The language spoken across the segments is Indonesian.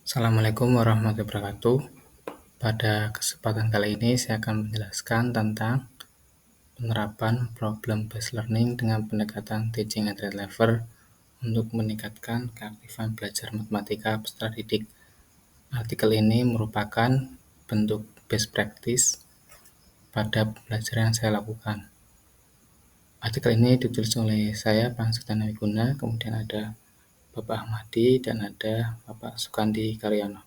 Assalamualaikum warahmatullahi wabarakatuh. Pada kesempatan kali ini saya akan menjelaskan tentang penerapan problem-based learning dengan pendekatan teaching at grade level untuk meningkatkan keaktifan belajar matematika peserta didik. Artikel ini merupakan bentuk best practice pada pembelajaran yang saya lakukan. Artikel ini ditulis oleh saya, Bang Sutana Wiguna, kemudian ada Bapak Ahmadi, dan ada Bapak Sukandi Karyono.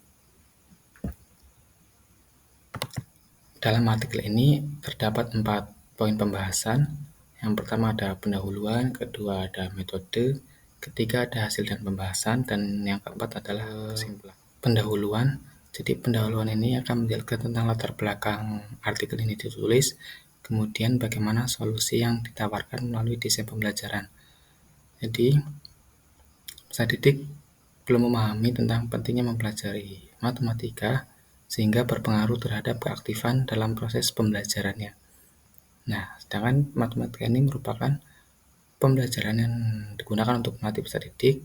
Dalam artikel ini terdapat 4 poin pembahasan. Yang pertama ada pendahuluan, kedua ada metode, ketiga ada hasil dan pembahasan, dan yang keempat adalah kesimpulan. Pendahuluan, jadi pendahuluan ini akan menjelaskan tentang latar belakang artikel ini ditulis, kemudian bagaimana solusi yang ditawarkan melalui desain pembelajaran. Jadi, peserta didik belum memahami tentang pentingnya mempelajari matematika sehingga berpengaruh terhadap keaktifan dalam proses pembelajarannya. Nah, sedangkan matematika ini merupakan pembelajaran yang digunakan untuk melatih peserta didik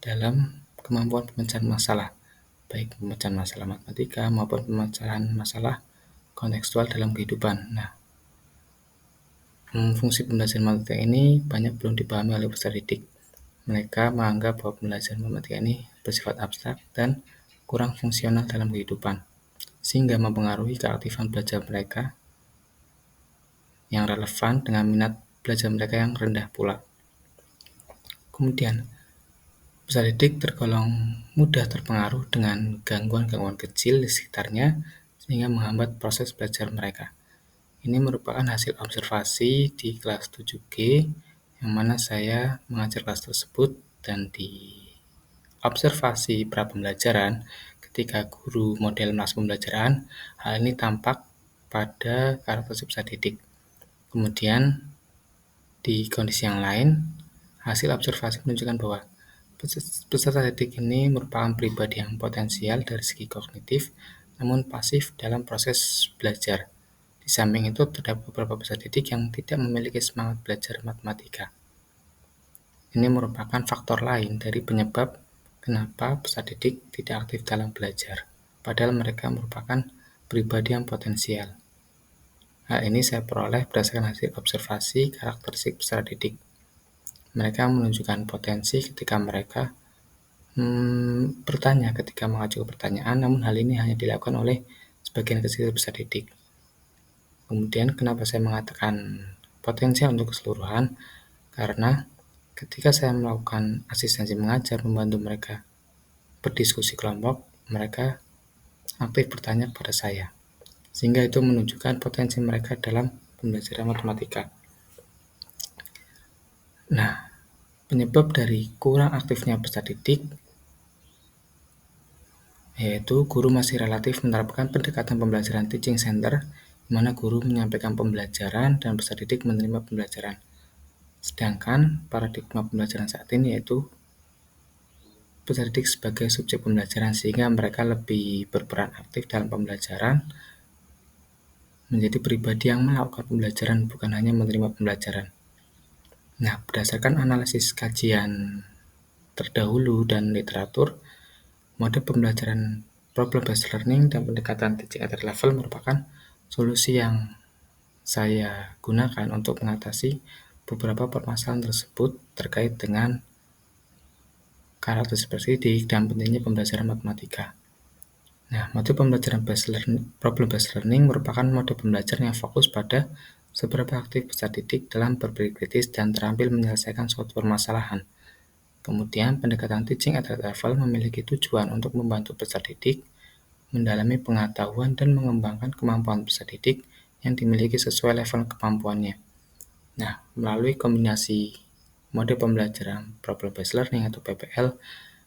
dalam kemampuan pemecahan masalah, baik pemecahan masalah matematika maupun pemecahan masalah kontekstual dalam kehidupan. Nah, fungsi pembelajaran matematika ini banyak belum dipahami oleh peserta didik. Mereka menganggap bahwa pembelajaran matematika ini bersifat abstrak dan kurang fungsional dalam kehidupan, sehingga mempengaruhi keaktifan belajar mereka yang relevan dengan minat belajar mereka yang rendah pula. Kemudian, peserta didik tergolong mudah terpengaruh dengan gangguan-gangguan kecil di sekitarnya sehingga menghambat proses belajar mereka. Ini merupakan hasil observasi di kelas 7G yang mana saya mengajar kelas tersebut, dan di observasi pra pembelajaran ketika guru model melakukan pembelajaran, hal ini tampak pada karakteristik peserta didik. Kemudian di kondisi yang lain, hasil observasi menunjukkan bahwa peserta didik ini merupakan pribadi yang potensial dari segi kognitif, namun pasif dalam proses belajar. Di samping itu, terdapat beberapa peserta didik yang tidak memiliki semangat belajar matematika. Ini merupakan faktor lain dari penyebab kenapa peserta didik tidak aktif dalam belajar, padahal mereka merupakan pribadi yang potensial. Hal ini saya peroleh berdasarkan hasil observasi karakteristik peserta didik. Mereka menunjukkan potensi ketika mereka bertanya ketika mengajukan pertanyaan, namun hal ini hanya dilakukan oleh sebagian kecil peserta didik. Kemudian kenapa saya mengatakan potensial untuk keseluruhan? Karena ketika saya melakukan asistensi mengajar membantu mereka berdiskusi kelompok, mereka aktif bertanya kepada saya, sehingga itu menunjukkan potensi mereka dalam pembelajaran matematika. Nah, penyebab dari kurang aktifnya peserta didik yaitu guru masih relatif menerapkan pendekatan pembelajaran teaching center, di mana guru menyampaikan pembelajaran dan peserta didik menerima pembelajaran. Sedangkan paradigma pembelajaran saat ini yaitu peserta didik sebagai subjek pembelajaran, sehingga mereka lebih berperan aktif dalam pembelajaran, menjadi pribadi yang melakukan pembelajaran, bukan hanya menerima pembelajaran. Nah, berdasarkan analisis kajian terdahulu dan literatur, mode pembelajaran problem-based learning dan pendekatan teaching at level merupakan solusi yang saya gunakan untuk mengatasi beberapa permasalahan tersebut terkait dengan karakteristik peserta didik dan pentingnya pembelajaran matematika. Nah, mode pembelajaran problem-based learning merupakan mode pembelajaran yang fokus pada seberapa aktif peserta didik dalam berpikir kritis dan terampil menyelesaikan suatu permasalahan. Kemudian, pendekatan teaching at level memiliki tujuan untuk membantu peserta didik mendalami pengetahuan dan mengembangkan kemampuan peserta didik yang dimiliki sesuai level kemampuannya. Nah, melalui kombinasi mode pembelajaran problem-based learning atau PBL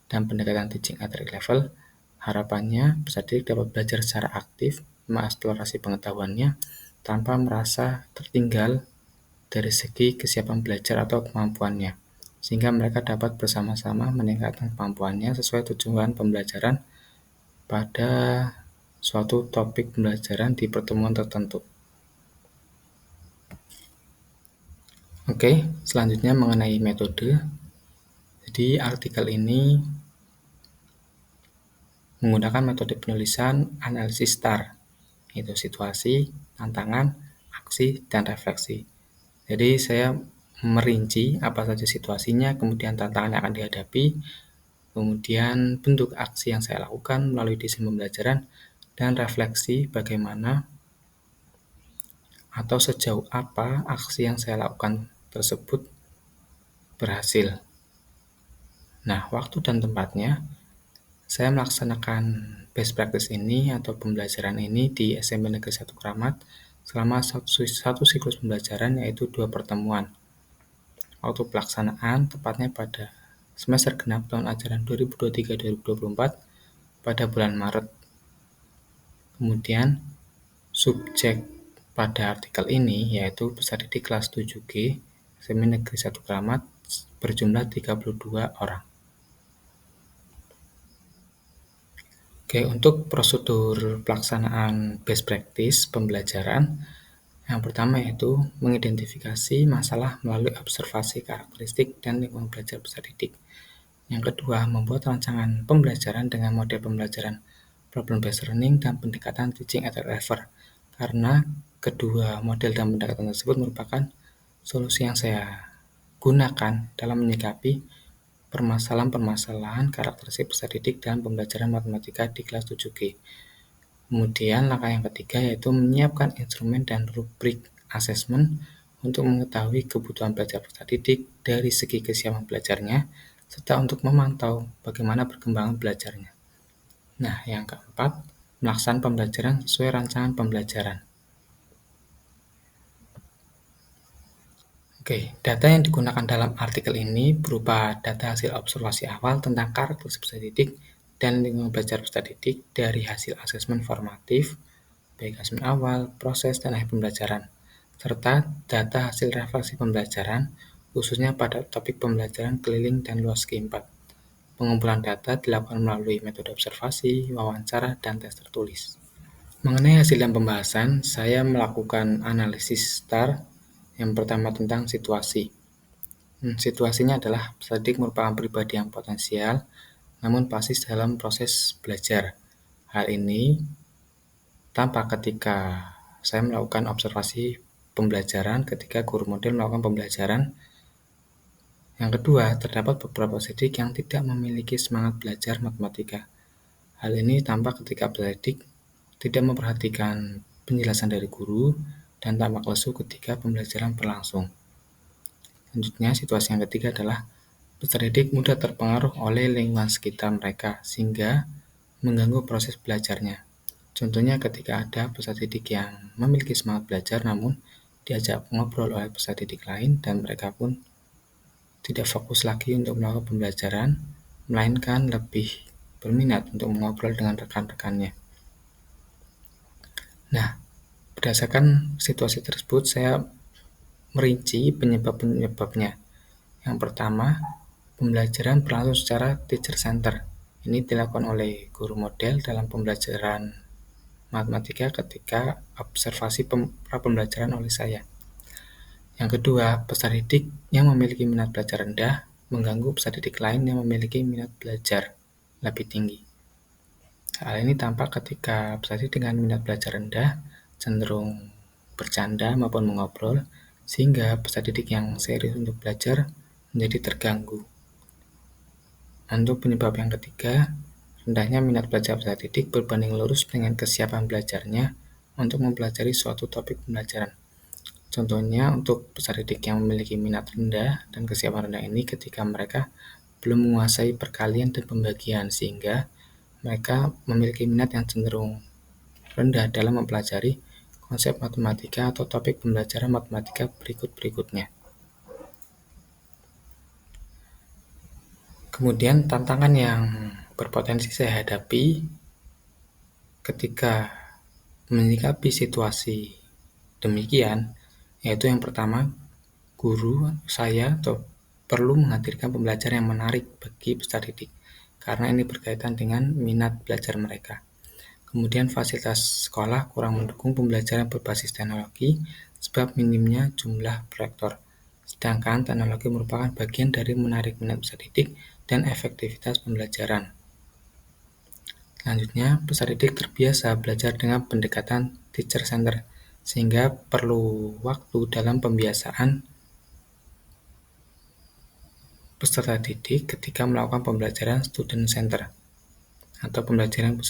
dan pendekatan teaching at level, harapannya peserta didik dapat belajar secara aktif, mengeksplorasi pengetahuannya tanpa merasa tertinggal dari segi kesiapan belajar atau kemampuannya, sehingga mereka dapat bersama-sama meningkatkan kemampuannya sesuai tujuan pembelajaran pada suatu topik pembelajaran di pertemuan tertentu. Oke, selanjutnya mengenai metode. Jadi artikel ini menggunakan metode penulisan analisis STAR, yaitu situasi, tantangan, aksi, dan refleksi. Jadi saya merinci apa saja situasinya, kemudian tantangan yang akan dihadapi, kemudian bentuk aksi yang saya lakukan melalui desain pembelajaran, dan refleksi bagaimana atau sejauh apa aksi yang saya lakukan tersebut berhasil. Nah, waktu dan tempatnya, saya melaksanakan best practice ini atau pembelajaran ini di SMP Negeri 1 Kramat selama satu siklus pembelajaran, yaitu 2 pertemuan. Waktu pelaksanaan tepatnya pada semester genap tahun ajaran 2023-2024 pada bulan Maret. Kemudian subjek pada artikel ini yaitu peserta didik kelas 7G SMP Negeri 1 Kramat berjumlah 32 orang. Oke, untuk prosedur pelaksanaan best practice pembelajaran, yang pertama yaitu mengidentifikasi masalah melalui observasi karakteristik dan lingkungan belajar peserta didik. Yang kedua, membuat rancangan pembelajaran dengan model pembelajaran problem-based learning dan pendekatan teaching as a driver, karena kedua model dan pendekatan tersebut merupakan solusi yang saya gunakan dalam menyikapi permasalahan-permasalahan karakteristik peserta didik dalam pembelajaran matematika di kelas 7G. Kemudian langkah yang ketiga yaitu menyiapkan instrumen dan rubrik asesmen untuk mengetahui kebutuhan belajar peserta didik dari segi kesiapan belajarnya, serta untuk memantau bagaimana perkembangan belajarnya. Nah, yang keempat, melaksanakan pembelajaran sesuai rancangan pembelajaran. Oke, data yang digunakan dalam artikel ini berupa data hasil observasi awal tentang karakteristik peserta didik dan lingkungan belajar peserta didik dari hasil asesmen formatif, baik asesmen awal, proses, dan akhir pembelajaran, serta data hasil refleksi pembelajaran, khususnya pada topik pembelajaran keliling dan luas Q4. Pengumpulan data dilakukan melalui metode observasi, wawancara, dan tes tertulis. Mengenai hasil dan pembahasan, saya melakukan analisis STAR. Yang pertama tentang situasi. Situasinya adalah peserta didik merupakan pribadi yang potensial, namun pasif dalam proses belajar. Hal ini tampak ketika saya melakukan observasi pembelajaran ketika guru model melakukan pembelajaran. Yang kedua, terdapat beberapa peserta didik yang tidak memiliki semangat belajar matematika. Hal ini tampak ketika peserta didik tidak memperhatikan penjelasan dari guru dan tampak lesu ketika pembelajaran berlangsung. Selanjutnya, situasi yang ketiga adalah peserta didik mudah terpengaruh oleh lingkungan sekitar mereka sehingga mengganggu proses belajarnya. Contohnya ketika ada peserta didik yang memiliki semangat belajar namun diajak ngobrol oleh peserta didik lain dan mereka pun tidak fokus lagi untuk melakukan pembelajaran, melainkan lebih berminat untuk mengobrol dengan rekan-rekannya. Nah, berdasarkan situasi tersebut, saya merinci penyebab-penyebabnya. Yang pertama, pembelajaran berlangsung secara teacher center. Ini dilakukan oleh guru model dalam pembelajaran matematika ketika observasi pembelajaran oleh saya. Yang kedua, peserta didik yang memiliki minat belajar rendah mengganggu peserta didik lain yang memiliki minat belajar lebih tinggi. Hal ini tampak ketika peserta didik dengan minat belajar rendah cenderung bercanda maupun mengobrol, sehingga peserta didik yang serius untuk belajar menjadi terganggu. Untuk penyebab yang ketiga, rendahnya minat belajar peserta didik berbanding lurus dengan kesiapan belajarnya untuk mempelajari suatu topik pembelajaran. Contohnya, untuk peserta didik yang memiliki minat rendah dan kesiapan rendah ini ketika mereka belum menguasai perkalian dan pembagian, sehingga mereka memiliki minat yang cenderung rendah dalam mempelajari konsep matematika atau topik pembelajaran matematika berikut-berikutnya. Kemudian tantangan yang berpotensi saya hadapi ketika menyikapi situasi demikian, yaitu yang pertama, guru saya perlu menghadirkan pembelajaran yang menarik bagi peserta didik, karena ini berkaitan dengan minat belajar mereka. Kemudian fasilitas sekolah kurang mendukung pembelajaran berbasis teknologi sebab minimnya jumlah proyektor, sedangkan teknologi merupakan bagian dari menarik minat peserta didik dan efektivitas pembelajaran. Selanjutnya, peserta didik terbiasa belajar dengan pendekatan teacher center, sehingga perlu waktu dalam pembiasaan peserta didik ketika melakukan pembelajaran student center atau pembelajaran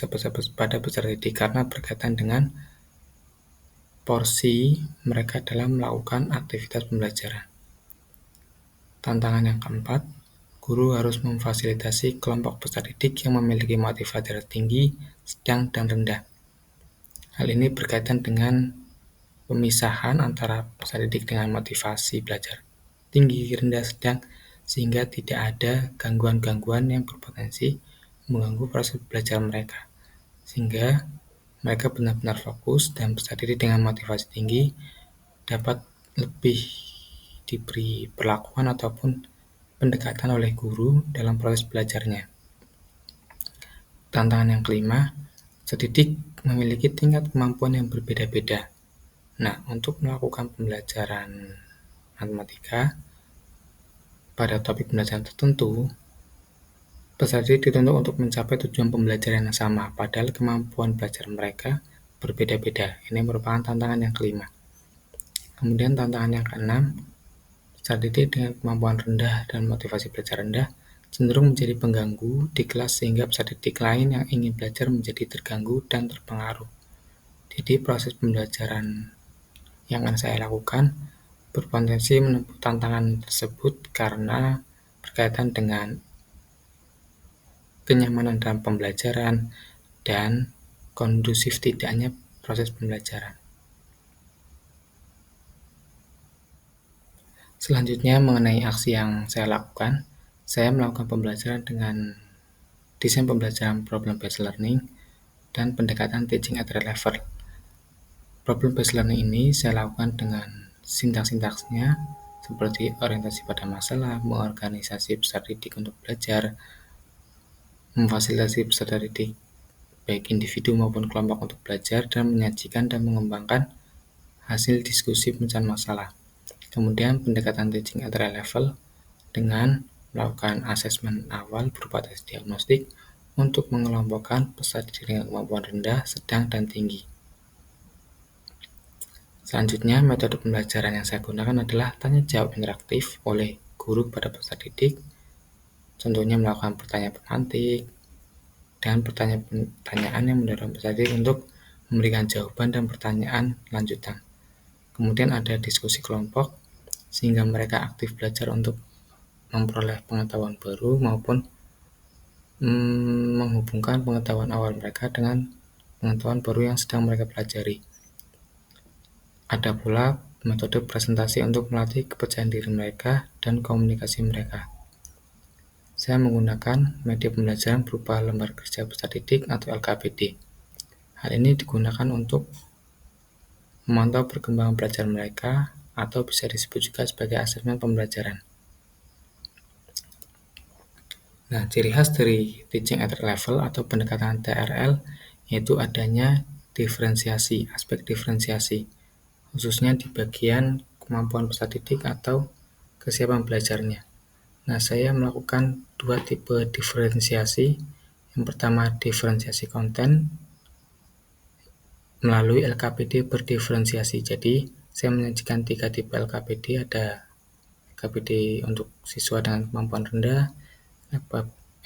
pada peserta didik karena berkaitan dengan porsi mereka dalam melakukan aktivitas pembelajaran. Tantangan yang keempat, guru harus memfasilitasi kelompok peserta didik yang memiliki motivasi tinggi, sedang, dan rendah. Hal ini berkaitan dengan pemisahan antara peserta didik dengan motivasi belajar tinggi, rendah, sedang, sehingga tidak ada gangguan-gangguan yang berpotensi mengganggu proses belajar mereka. Sehingga mereka benar-benar fokus dan peserta didik dengan motivasi tinggi dapat lebih diberi perlakuan ataupun pendekatan oleh guru dalam proses belajarnya. Tantangan yang kelima, peserta didik memiliki tingkat kemampuan yang berbeda-beda. Nah, untuk melakukan pembelajaran matematika pada topik pembelajaran tertentu, peserta didik dituntut untuk mencapai tujuan pembelajaran yang sama, padahal kemampuan belajar mereka berbeda-beda. Ini merupakan tantangan yang kelima. Kemudian tantangan yang keenam, peserta didik dengan kemampuan rendah dan motivasi belajar rendah cenderung menjadi pengganggu di kelas sehingga peserta didik lain yang ingin belajar menjadi terganggu dan terpengaruh. Jadi proses pembelajaran yang akan saya lakukan berpotensi menempuh tantangan tersebut karena berkaitan dengan kenyamanan dalam pembelajaran dan kondusif tidaknya proses pembelajaran. Selanjutnya mengenai aksi yang saya lakukan, saya melakukan pembelajaran dengan desain pembelajaran problem-based learning dan pendekatan teaching at level. Problem-based learning ini saya lakukan dengan sintaks-sintaksnya seperti orientasi pada masalah, mengorganisasi peserta didik untuk belajar, memfasilitasi peserta didik baik individu maupun kelompok untuk belajar, dan menyajikan dan mengembangkan hasil diskusi pemecahan masalah. Kemudian pendekatan teaching at level dengan melakukan asesmen awal berupa tes diagnostik untuk mengelompokkan peserta didik dengan kemampuan rendah, sedang, dan tinggi. Selanjutnya, metode pembelajaran yang saya gunakan adalah tanya jawab interaktif oleh guru kepada peserta didik, contohnya melakukan pertanyaan pemantik dan pertanyaan yang mendorong peserta didik untuk memberikan jawaban dan pertanyaan lanjutan. Kemudian ada diskusi kelompok sehingga mereka aktif belajar untuk memperoleh pengetahuan baru maupun menghubungkan pengetahuan awal mereka dengan pengetahuan baru yang sedang mereka pelajari. Ada pula metode presentasi untuk melatih kepercayaan diri mereka dan komunikasi mereka. Saya menggunakan media pembelajaran berupa lembar kerja peserta didik atau LKPD. Hal ini digunakan untuk memantau perkembangan belajar mereka atau bisa disebut juga sebagai asesmen pembelajaran. Nah, ciri khas dari teaching at level atau pendekatan TRL yaitu adanya diferensiasi, aspek diferensiasi, khususnya di bagian kemampuan peserta didik atau kesiapan belajarnya. Nah, saya melakukan dua tipe diferensiasi. Yang pertama, diferensiasi konten melalui LKPD berdiferensiasi. Jadi, saya menyajikan 3 tipe LKPD, ada LKPD untuk siswa dengan kemampuan rendah,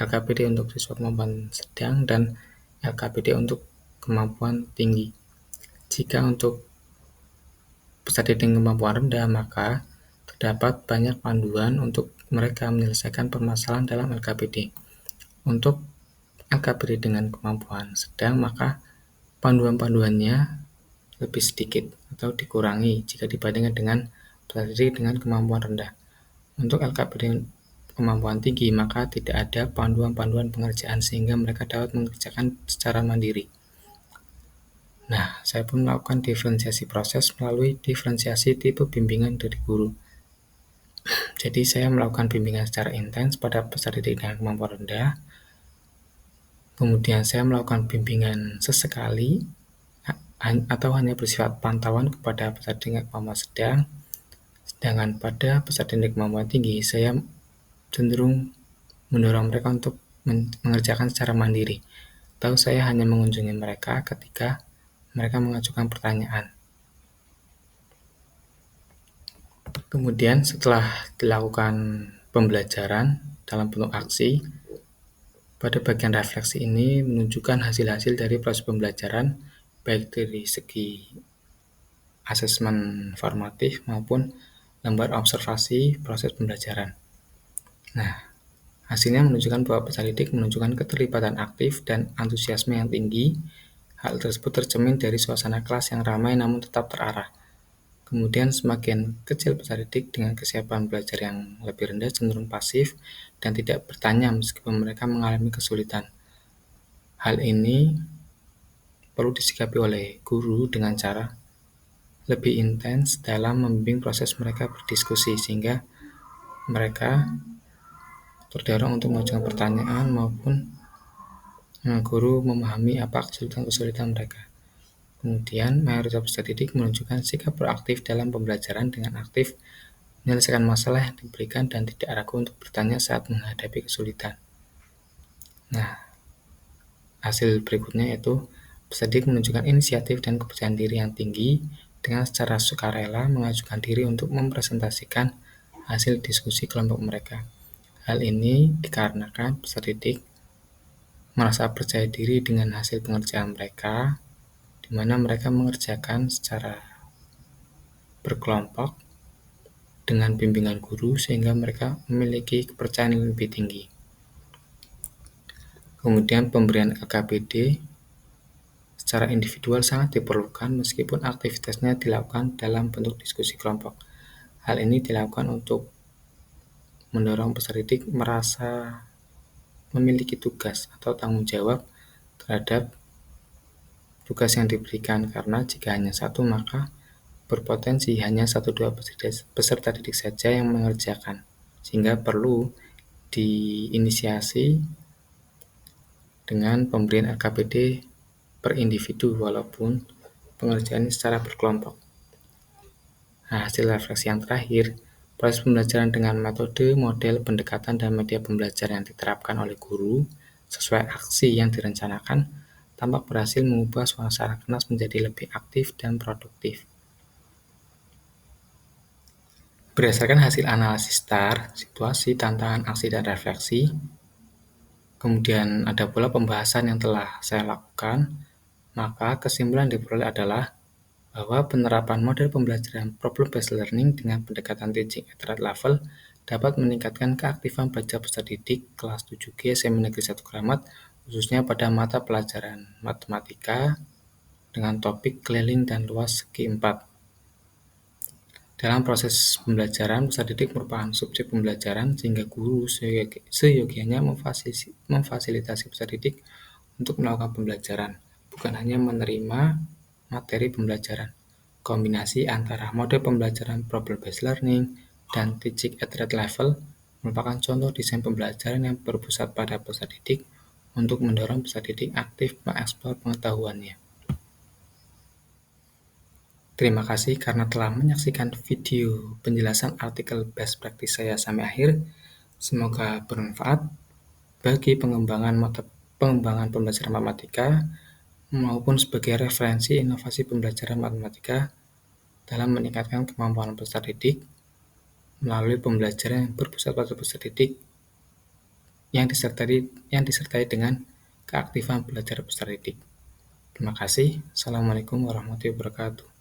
LKPD untuk siswa kemampuan sedang, dan LKPD untuk kemampuan tinggi. Jika untuk peserta didik kemampuan rendah, maka terdapat banyak panduan untuk mereka menyelesaikan permasalahan dalam LKPD. Untuk LKPD dengan kemampuan sedang, maka panduan-panduannya lebih sedikit atau dikurangi jika dibandingkan dengan peserta didik dengan kemampuan rendah. Untuk LKPD kemampuan tinggi, maka tidak ada panduan-panduan pengerjaan sehingga mereka dapat mengerjakan secara mandiri. Nah, saya pun melakukan diferensiasi proses melalui diferensiasi tipe bimbingan dari guru. Jadi, saya melakukan bimbingan secara intens pada peserta didik dengan kemampuan rendah. Kemudian, saya melakukan bimbingan sesekali atau hanya bersifat pantauan kepada peserta didik dengan kemampuan sedang. Sedangkan pada peserta didik kemampuan tinggi, saya cenderung mendorong mereka untuk mengerjakan secara mandiri. atau saya hanya mengunjungi mereka ketika mereka mengajukan pertanyaan. Kemudian setelah dilakukan pembelajaran dalam bentuk aksi, pada bagian refleksi ini menunjukkan hasil-hasil dari proses pembelajaran, baik dari segi asesmen formatif maupun lembar observasi proses pembelajaran. Nah, hasilnya menunjukkan bahwa peserta didik menunjukkan keterlibatan aktif dan antusiasme yang tinggi. Hal tersebut tercermin dari suasana kelas yang ramai namun tetap terarah. Kemudian semakin kecil peserta didik dengan kesiapan belajar yang lebih rendah cenderung pasif dan tidak bertanya meskipun mereka mengalami kesulitan. Hal ini perlu disikapi oleh guru dengan cara lebih intens dalam membimbing proses mereka berdiskusi sehingga mereka terdorong untuk mengajukan pertanyaan maupun guru memahami apa kesulitan-kesulitan mereka. Kemudian, mayoritas peserta didik menunjukkan sikap proaktif dalam pembelajaran dengan aktif menyelesaikan masalah yang diberikan dan tidak ragu untuk bertanya saat menghadapi kesulitan. Nah, hasil berikutnya yaitu peserta didik menunjukkan inisiatif dan kepercayaan diri yang tinggi dengan secara sukarela mengajukan diri untuk mempresentasikan hasil diskusi kelompok mereka. Hal ini dikarenakan peserta didik merasa percaya diri dengan hasil pengerjaan mereka, di mana mereka mengerjakan secara berkelompok dengan bimbingan guru sehingga mereka memiliki kepercayaan yang lebih tinggi. Kemudian pemberian LKPD secara individual sangat diperlukan meskipun aktivitasnya dilakukan dalam bentuk diskusi kelompok. Hal ini dilakukan untuk mendorong peserta didik merasa memiliki tugas atau tanggung jawab terhadap tugas yang diberikan, karena jika hanya satu maka berpotensi hanya 1-2 peserta didik saja yang mengerjakan, sehingga perlu diinisiasi dengan pemberian LKPD per individu walaupun pengerjaan secara berkelompok. Nah, hasil refleksi yang terakhir, proses pembelajaran dengan metode, model, pendekatan, dan media pembelajaran yang diterapkan oleh guru sesuai aksi yang direncanakan tampak berhasil mengubah suasana kelas menjadi lebih aktif dan produktif. Berdasarkan hasil analisis STAR, situasi, tantangan, aksi, dan refleksi, kemudian ada pula pembahasan yang telah saya lakukan, maka kesimpulan diperoleh adalah bahwa penerapan model pembelajaran problem-based learning dengan pendekatan teaching at rate level dapat meningkatkan keaktifan belajar peserta didik kelas 7G SMA Negeri 1 Kramat, khususnya pada mata pelajaran matematika dengan topik keliling dan luas segi 4. Dalam proses pembelajaran, peserta didik merupakan subjek pembelajaran sehingga guru seyogianya memfasilitasi peserta didik untuk melakukan pembelajaran, bukan hanya menerima materi pembelajaran. Kombinasi antara model pembelajaran problem-based learning dan teaching at rate level merupakan contoh desain pembelajaran yang berpusat pada peserta didik untuk mendorong peserta didik aktif mengeksplor pengetahuannya. Terima kasih karena telah menyaksikan video penjelasan artikel best practice saya sampai akhir. Semoga bermanfaat bagi pengembangan pembelajaran matematika maupun sebagai referensi inovasi pembelajaran matematika dalam meningkatkan kemampuan peserta didik melalui pembelajaran yang berpusat pada peserta didik yang disertai dengan keaktifan belajar peserta didik. Terima kasih. Assalamualaikum warahmatullahi wabarakatuh.